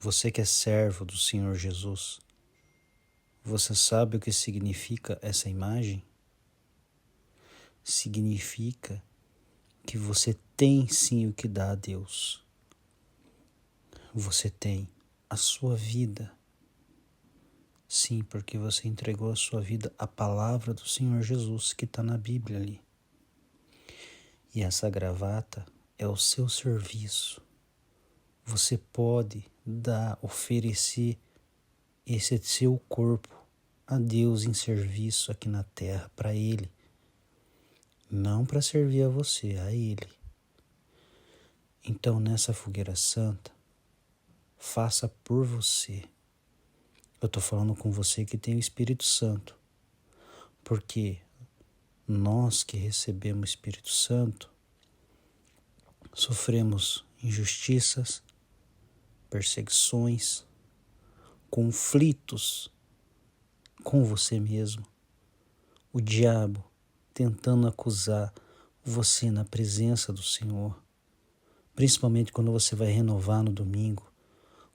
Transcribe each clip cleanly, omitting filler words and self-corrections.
Você que é servo do Senhor Jesus, você sabe o que significa essa imagem? Significa que você tem sim o que dar a Deus. Você tem a sua vida. Sim, porque você entregou a sua vida à palavra do Senhor Jesus que está na Bíblia ali. E essa gravata é o seu serviço. Você pode oferecer esse seu corpo a Deus em serviço aqui na terra, para Ele. Não para servir a você, a Ele. Então, nessa fogueira santa, faça por você. Eu estou falando com você que tem o Espírito Santo. Porque nós que recebemos o Espírito Santo, sofremos injustiças, perseguições, conflitos com você mesmo. O diabo tentando acusar você na presença do Senhor. Principalmente quando você vai renovar no domingo,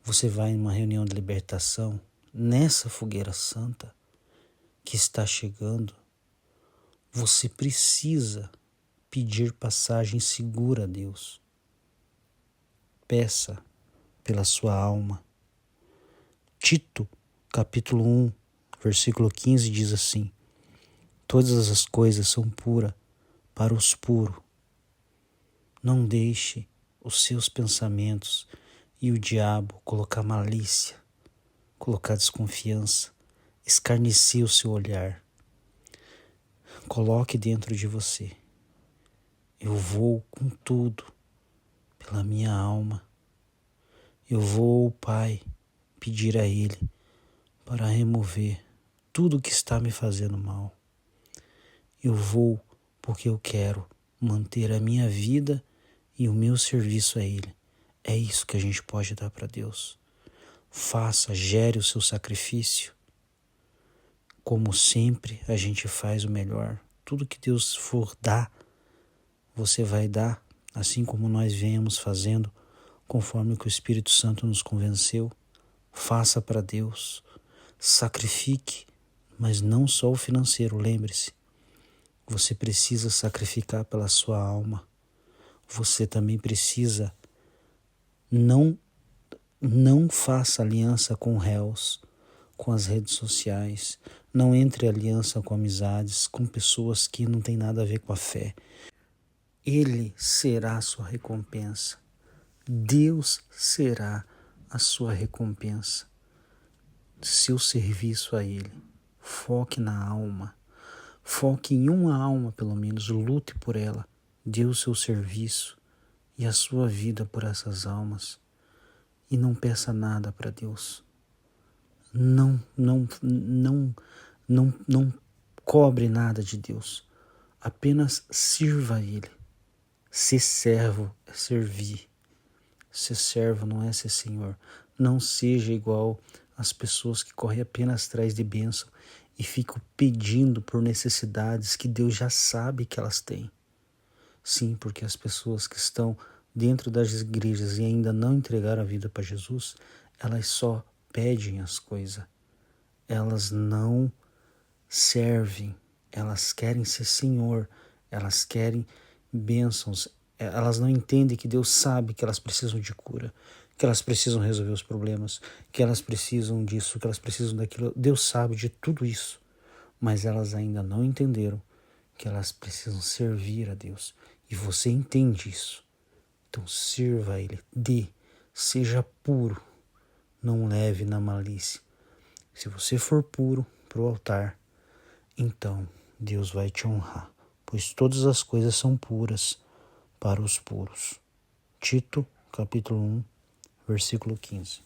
você vai em uma reunião de libertação, nessa fogueira santa que está chegando, você precisa pedir passagem segura a Deus. Peça pela sua alma. Tito, capítulo 1, versículo 15 diz assim: todas as coisas são puras para os puros. Não deixe os seus pensamentos e o diabo colocar malícia, colocar desconfiança, escarnecer o seu olhar. Coloque dentro de você: eu vou com tudo pela minha alma. Eu vou, Pai, pedir a Ele para remover tudo que está me fazendo mal. Eu vou porque eu quero manter a minha vida e o meu serviço a Ele. É isso que a gente pode dar para Deus. Faça, gere o seu sacrifício. Como sempre, a gente faz o melhor. Tudo que Deus for dar, você vai dar, assim como nós viemos fazendo, conforme que o Espírito Santo nos convenceu. Faça para Deus. Sacrifique, mas não só o financeiro, lembre-se. Você precisa sacrificar pela sua alma. Você também precisa não faça aliança com réus, com as redes sociais. Não entre em aliança com amizades, com pessoas que não têm nada a ver com a fé. Ele será a sua recompensa. Deus será a sua recompensa. Seu serviço a Ele. Foque na alma. Foque em uma alma, pelo menos. Lute por ela. Dê o seu serviço e a sua vida por essas almas. E não peça nada para Deus. Não cobre nada de Deus. Apenas sirva a Ele. Ser servo é servir. Ser servo não é ser senhor. Não seja igual às pessoas que correm apenas atrás de bênção e ficam pedindo por necessidades que Deus já sabe que elas têm. Sim, porque as pessoas que estão dentro das igrejas e ainda não entregaram a vida para Jesus, elas só pedem as coisas. Elas não servem. Elas querem ser senhor. Elas querem bênçãos. Elas não entendem que Deus sabe que elas precisam de cura, que elas precisam resolver os problemas, que elas precisam disso, que elas precisam daquilo. Deus sabe de tudo isso, mas elas ainda não entenderam que elas precisam servir a Deus. E você entende isso. Então sirva a Ele, seja puro, não leve na malícia. Se você for puro para o altar, então Deus vai te honrar, pois todas as coisas são puras para os puros. Tito, capítulo 1, versículo 15.